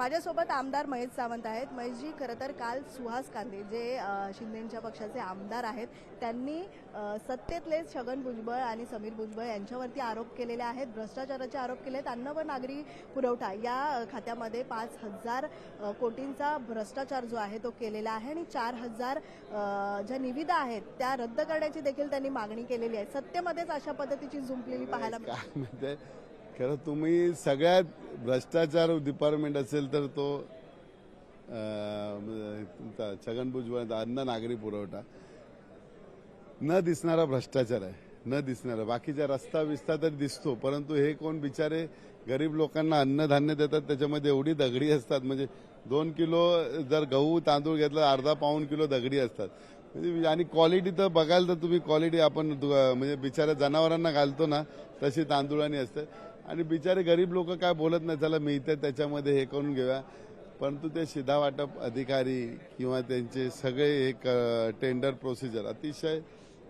माझ्यासोबत आमदार महेश सावंत आहेत। महेशजी, खरं तर काल सुहास कांदे जे शिंदेंच्या पक्षाचे आमदार आहेत त्यांनी सत्तेतले छगन भुजबळ आणि समीर भुजबळ यांच्यावरती आरोप केलेले आहेत, भ्रष्टाचाराचे आरोप केले आहेत। अन्न व नागरी पुरवठा या खात्यामध्ये 5,000 कोटींचा भ्रष्टाचार जो आहे तो केलेला आहे आणि 4,000 ज्या निविदा आहेत त्या रद्द करण्याची देखील त्यांनी मागणी केलेली आहे। सत्तेमध्येच अशा पद्धतीची झुंपलेली पाहायला मिळते। खरं तुम्ही सगळ्यात भ्रष्टाचार डिपार्टमेंट असेल तर तो तुमचा छगन भुजबळ अन्न नागरी पुरवठा न दिसणारा भ्रष्टाचार आहे, न दिसणारा। बाकीचा रस्ता विस्ता तर दिसतो, परंतु हे कोण बिचारे गरीब लोकांना अन्नधान्य देतात त्याच्यामध्ये एवढी दगडी असतात, म्हणजे 2 किलो जर गहू तांदूळ घेतलं अर्धा पाऊण किलो दगडी असतात, म्हणजे आणि क्वालिटी तर बघाल तर तुम्ही क्वालिटी आपण म्हणजे बिचाऱ्या जनावरांना घालतो ना तशी तांदूळानी असते। आणि बिचारे गरीब लोक काय बोलत नाही, चला मिळते त्याच्यामध्ये हे करून घेऊया, परंतु ते शिधा वाटप अधिकारी किंवा त्यांचे सगळे एक टेंडर प्रोसिजर अतिशय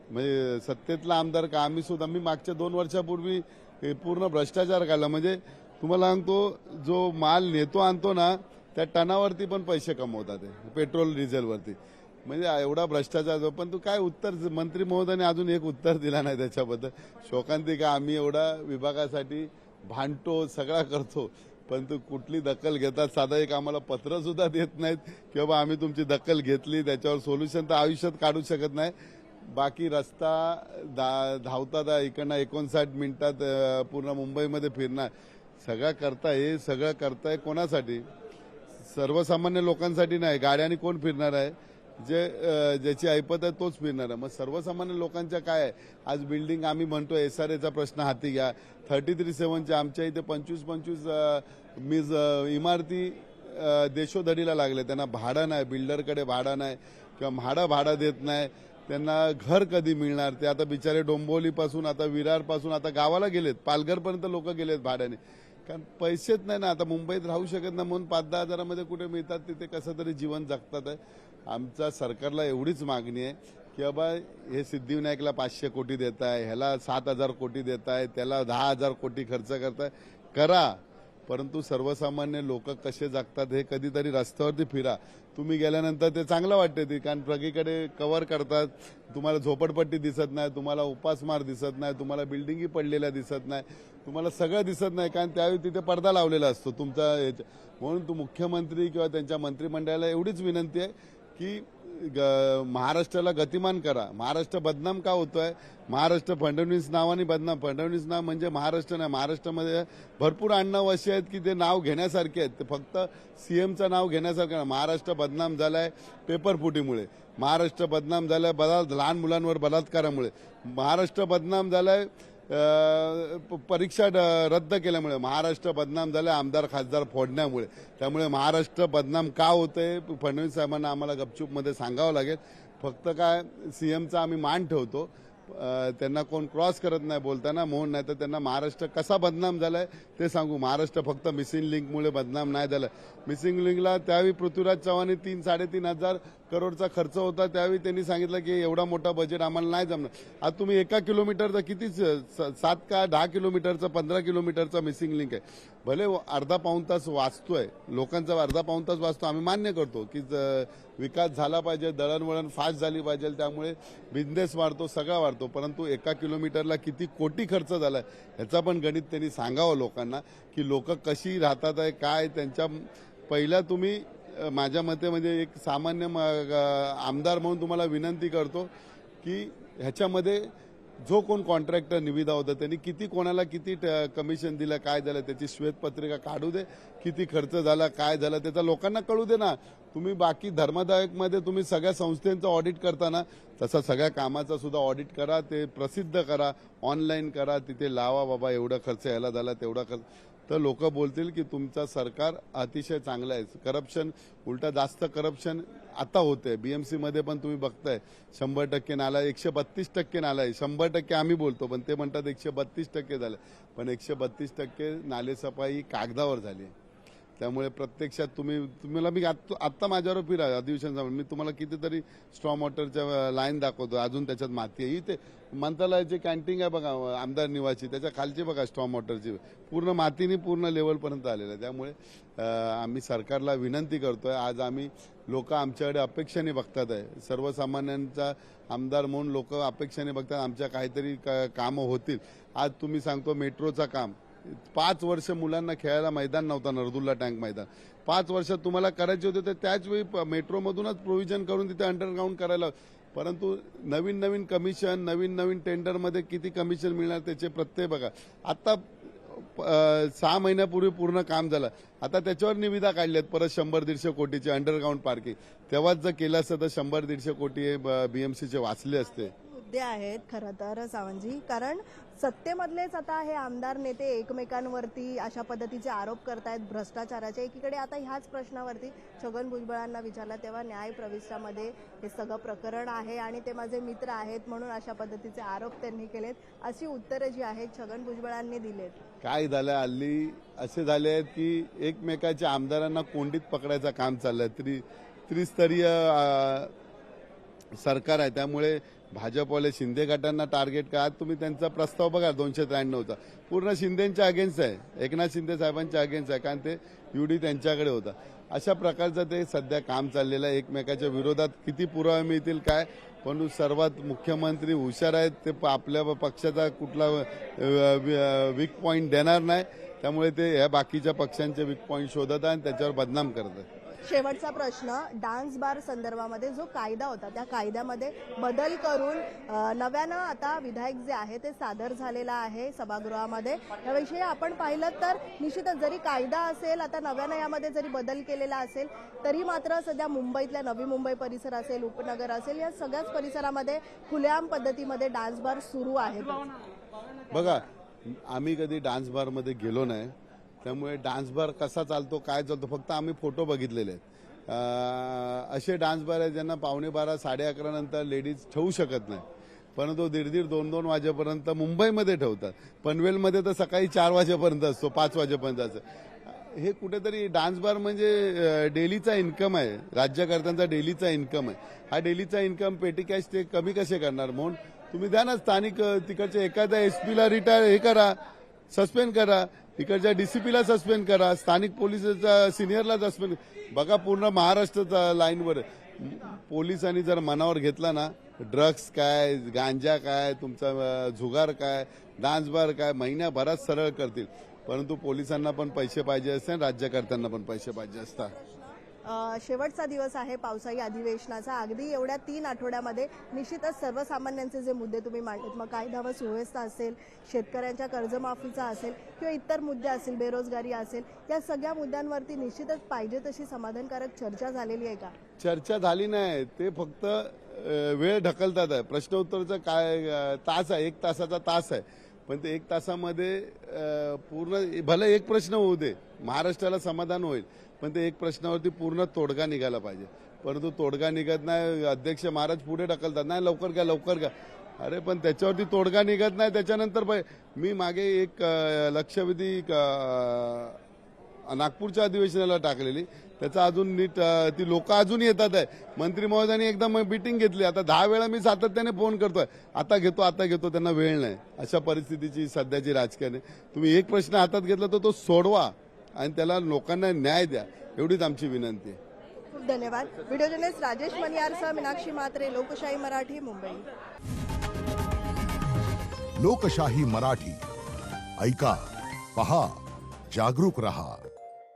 म्हणजे सत्तेतला आमदार का आम्ही सुद्धा मी मागच्या 2 वर्षापूर्वी पूर्ण भ्रष्टाचार काढला। म्हणजे तुम्हाला सांगतो जो माल नेतो आणतो ना त्या टनावरती पण पैसे कमवतात पेट्रोल डिझेलवरती, म्हणजे एवढा भ्रष्टाचार। पण तू काय उत्तर मंत्री महोदयाने अजून एक उत्तर दिला नाही त्याच्याबद्दल। शोकांतिका आम्ही एवढा विभागासाठी भांडतो सगळा करतो, पण तू कुठली दखल घेतात, साधा एक आम्हाला पत्र सुद्धा देत नाहीत की बाबा आम्ही तुमची दखल घेतली, त्याच्यावर सोल्युशन तर आयुष्यात काढू शकत नाही। बाकी रस्ता धावतात इकडनं 59 मिनिटात पूर्ण मुंबईमध्ये फिरणार, सगळं करताय, हे सगळं करताय कोणासाठी? सर्वसामान्य लोकांसाठी नाही। गाड्याने कोण फिरणार आहे? ज्याची ऐपत आहे तोच फिरणार आहे। मग सर्वसामान्य लोकांच्या काय आहे? आज बिल्डिंग आम्ही म्हणतो SRAचा प्रश्न हाती घ्या, 33/7च्या आमच्या इथे 25 इमारती देशोधडीला लागले, त्यांना भाडं नाही, बिल्डरकडे भाडं नाही किंवा भाडं देत नाही, त्यांना घर कधी मिळणार? ते आता बिचारे डोंबिवलीपासून आता विरारपासून आता गावाला गेलेत, पालघरपर्यंत लोक गेलेत भाड्याने, कारण पैसेच नाही ना। आता मुंबईत राहू शकत नाही म्हणून 5-10 हजारामध्ये कुठे मिळतात तिथे कसं तरी जीवन जगतात आहे। आमच्या सरकारला एवढीच मागणी आहे की बाबा हे सिद्धिविनायकला 500 कोटी देत आहे, ह्याला 7,000 कोटी देत आहे, त्याला 10,000 कोटी खर्च करताय, करा, परंतु सर्वसामान्य लोक कसे जगतात हे कधीतरी रस्त्यावरती फिरा। तुम्ही गेल्यानंतर ते चांगलं वाटते ते, कारण सगळीकडे कव्हर करतात, तुम्हाला झोपडपट्टी दिसत नाही, तुम्हाला उपासमार दिसत नाही, तुम्हाला बिल्डिंगी पडलेल्या दिसत नाही, तुम्हाला सगळं दिसत नाही, कारण त्यावेळी तिथे पडदा लावलेला असतो तुमचा। म्हणून तू मुख्यमंत्री किंवा त्यांच्या मंत्रिमंडळाला एवढीच विनंती आहे की महाराष्ट्राला गतिमान करा। महाराष्ट्र बदनाम का होतोय? महाराष्ट्र फडणवीस नावाने बदनाम, फडणवीस नाव म्हणजे महाराष्ट्र नाही। महाराष्ट्रामध्ये भरपूर आडनाव असे आहेत की ते नाव घेण्यासारखे आहेत, ते फक्त सीएमचं नाव घेण्यासारखं। महाराष्ट्र बदनाम झालाय पेपरफुटीमुळे, महाराष्ट्र बदनाम झालाय लहान मुलांवर बलात्कारामुळे, महाराष्ट्र बदनाम झालाय परीक्षा रद्द केल्यामुळे, महाराष्ट्र बदनाम झाले आमदार खासदार फोडण्यामुळे। त्यामुळे महाराष्ट्र बदनाम का होतंय फडणवीस साहेबांना आम्हाला गपचूपमध्ये सांगावं लागेल। फक्त काय सीएमचा आम्ही मान ठेवतो, त्यांना कोण क्रॉस करत नाही बोलताना म्हणून, नाही तर त्यांना महाराष्ट्र कसा बदनाम झालाय ते सांगू। महाराष्ट्र फक्त मिसिंग लिंकमुळे बदनाम नाही झालं। मिसिंग लिंकला त्यावेळी पृथ्वीराज चव्हाणांनी 3-3.5 करोडचा खर्च होता, त्यावेळी त्यांनी सांगितलं की एवढा मोठा बजेट आम्हाला नाही जमणार। आज तुम्ही 1 किलोमीटरचा किती 7 का 10 किलोमीटरचा 15 किलोमीटरचा मिसिंग लिंक आहे, भले अर्धा पाऊण तास वाचतोय, लोकांचा अर्धा पाऊण तास वाचतो, आम्ही मान्य करतो की विकास झाला पाहिजे, दळणवळण फास्ट झाली पाहिजे, त्यामुळे बिझनेस वाढतो, सगळा वाढतो, परंतु 1 किलोमीटरला किती कोटी खर्च झालाय ह्याचा पण गणित त्यांनी सांगावं लोकांना की लोक कशी राहतात आहे काय त्यांच्या। पहिला तुम्ही माझ्या मते म्हणजे एक सामान्य आमदार म्हणून तुम्हाला विनंती करतो की ह्याच्यामध्ये जो कोण कॉन्ट्रॅक्टर निविदा होता त्यांनी किती कोणाला किती कमिशन दिलं, काय झालं त्याची श्वेतपत्रिका काढू दे, किती खर्च झाला काय झाला त्याचा लोकांना कळू दे ना। तुम्ही बाकी धर्मदायकमध्ये तुम्ही सगळ्या संस्थांचं ऑडिट करताना तसा सगळ्या कामाचा सुद्धा ऑडिट करा, ते प्रसिद्ध करा, ऑनलाईन करा, तिथे लावा बाबा एवढा खर्च ह्याला झाला तेवढा खर्च, तर लोक बोलतील की तुमचं सरकार अतिशय चांगलं आहे। करप्शन उलटा जास्त करप्शन आता होतंय BMC मध्ये पण तुम्ही बघताय 100% नाला 132% नाला आहे। 100% आम्ही बोलतो पण ते म्हणतात 132% झालं, पण 132% नाले सफाई कागदावर झाली, त्यामुळे प्रत्यक्षात तुम्हाला मी आत्ता माझ्यावर फिरा अधिवेशन जवळ मी तुम्हाला कितीतरी स्ट्रॉम वॉटरच्या लाईन दाखवतो, अजून त्याच्यात माती आहे. इथे मंत्रालयाची कॅन्टीन आहे बघा आमदार निवासी, त्याच्या खालची बघा स्ट्रॉम वॉटरची पूर्ण मातीने पूर्ण लेवलपर्यंत आलेलं आहे. त्यामुळे आम्ही सरकारला विनंती करतोय, आज आम्ही लोक आमच्याकडे अपेक्षेने बघतात आहे. सर्वसामान्यांचा आमदार म्हणून लोक अपेक्षेने बघतात आमच्या काहीतरी कामं होतील. आज तुम्ही सांगतो मेट्रोचं काम 5 वर्ष मुलांना खेळायला मैदान नव्हता, नरदुल्ला टँक मैदान 5 वर्षात तुम्हाला करायचे होते, तर त्याच वेळी मेट्रोमधूनच प्रोव्हिजन करून तिथे अंडरग्राऊंड करायला. परंतु नवीन नवीन कमिशन, नवीन नवीन टेंडरमध्ये किती कमिशन मिळणार त्याचे प्रत्यय बघा. आता 6 महिन्यापूर्वी पूर्ण काम झालं, आता त्याच्यावर निविदा काढल्यात परत 100-150 कोटीचे अंडरग्राऊंड पार्किंग. तेव्हाच जर केलं असतं तर 100-150 कोटी बीएमसीचे वाचले असते. मुद्दे आहेत खरं तर सावंतजी, कारण सत्तेमधलेच आता हे आमदार नेते एकमेकांवरती अशा पद्धतीचे आरोप करतायत भ्रष्टाचाराचे. एकीकडे आता ह्याच प्रश्नावरती छगन भुजबळांना विचारला तेव्हा न्याय प्रविष्टामध्ये हे सगळं प्रकरण आहे आणि ते माझे मित्र आहेत म्हणून अशा पद्धतीचे आरोप त्यांनी केलेत, अशी उत्तरं जी आहेत छगन भुजबळांनी दिलेत. काय झालं हल्ली असे झाले आहेत की एकमेकाच्या आमदारांना कोंडीत पकडायचं काम चाललंय. त्रिस्तरीय सरकार आहे, त्यामुळे भाजपवाले शिंदे गटांना टार्गेट का. आज तुम्ही त्यांचा प्रस्ताव बघा 293चा पूर्ण शिंदेच्या अगेन्स्ट आहे, एकनाथ शिंदे साहेबांच्या अगेन्स्ट आहे, कारण ते युडी त्यांच्याकडे होता. अशा प्रकारचं ते सध्या काम चाललेलं आहे. एकमेकाच्या विरोधात किती पुरावे मिळतील काय, पण सर्वात मुख्यमंत्री हुशार आहेत, ते आपल्या पक्षाचा कुठला वीक पॉईंट देणार नाही. त्यामुळे ते ह्या बाकीच्या पक्षांचे वीक पॉईंट शोधत आहे आणि त्याच्यावर बदनाम करत आहे. शेवटचा प्रश्न, डान्स बार संदर्भामध्ये जो कायदा होता त्या कायद्यामध्ये बदल करून नव्यानं आता विधायक जे आहे ते सादर झालेला आहे सभागृहामध्ये. याविषयी आपण पाहिलं तर निश्चितच जरी कायदा असेल, आता नव्यानं यामध्ये जरी बदल केलेला असेल तरी मात्र सध्या मुंबईतल्या नवी मुंबई परिसर असेल, उपनगर असेल, या सगळ्याच परिसरामध्ये खुलेआम पद्धतीमध्ये डान्स बार सुरू आहेत. बघा आम्ही कधी डान्स बारमध्ये गेलो नाही, त्यामुळे डान्स बार कसा चालतो काय चालतो फक्त आम्ही फोटो बघितलेले आहेत. असे डान्स बार आहेत ज्यांना 11:15 11:30 नंतर लेडीज ठेवू शकत नाही, परंतु 1:30 2-2 वाजेपर्यंत मुंबईमध्ये ठेवतात. पनवेलमध्ये तर सकाळी 4 वाजेपर्यंत असतो, 5 वाजेपर्यंत असतो. हे कुठेतरी डान्स बार म्हणजे डेलीचा इन्कम आहे, राज्यकर्त्यांचा डेलीचा इन्कम आहे. हा डेलीचा इन्कम पेटी कॅश ते कमी कसे करणार, म्हणून तुम्ही द्या ना स्थानिक तिकडच्या एखाद्या एसपीला रिटायर हे करा, सस्पेंड करा, इकडच्या डीसीपीला सस्पेंड करा, स्थानिक पोलिसाच्या सिनियरला सस्पेंड. बघा पूर्ण महाराष्ट्राचा लाईनवर पोलिसांनी जर मनावर घेतला ना, ड्रग्स काय, गांजा काय, तुमचा जुगार काय, डान्स बार काय, महिन्याभरात सरळ करतील. परंतु पोलिसांना पण पैसे पाहिजे असते आणि राज्यकर्त्यांना पण पैसे पाहिजे असतात. शेवटचा दिवस आहे पावसाळी अधिवेशनाचा. अगदी एवढ्या 3 आठवड्यामध्ये निश्चितच सर्वसामान्यांचे जे मुद्दे तुम्ही मांडलेत, मग कायदा व सुव्यवस्था असेल, शेतकऱ्यांच्या कर्जमाफीचा असेल किंवा इतर मुद्दे असेल, बेरोजगारी असेल, या सगळ्या मुद्द्यांवरती निश्चितच पाहिजे तशी समाधानकारक चर्चा झालेली आहे का? चर्चा झाली नाही, ते फक्त वेळ ढकलतात आहे. प्रश्न उत्तरचा काय तास आहे, 1 तासाचा तास आहे, पण ते 1 तासामध्ये पूर्ण भले एक प्रश्न होऊ दे, महाराष्ट्राला समाधान होईल, पण ते एक प्रश्नावरती पूर्ण तोडगा निघाला पाहिजे. परंतु तोडगा निघत नाही. अध्यक्ष महाराज पुढे ढकलतात, नाही लवकर घ्या लवकर घ्या. अरे पण त्याच्यावरती तोडगा निघत नाही. त्याच्यानंतर मी मागे एक लक्षवेधी नागपूरच्या अधिवेशनाला टाकलेली, त्याचा अजून नीट ती लोक अजून येतात आहे. मंत्री महोदयांनी एकदा मीटिंग घेतली, आता 10 वेळा मी सातत्याने फोन करतोय, आता घेतो, त्यांना वेळ नाही. अशा परिस्थितीची सध्याची राजकारण आहे. तुम्ही एक प्रश्न हातात घेतला तर तो सोडवा आणि त्याला लोकांना न्याय द्या, एवढीच आमची विनंती आहे. खूप धन्यवाद. व्हिडिओ जर्नलिस्ट राजेश मनियारसह मीनाक्षी म्हात्रे, लोकशाही मराठी, मुंबई. लोकशाही मराठी ऐका, पहा, जागरूक रहा.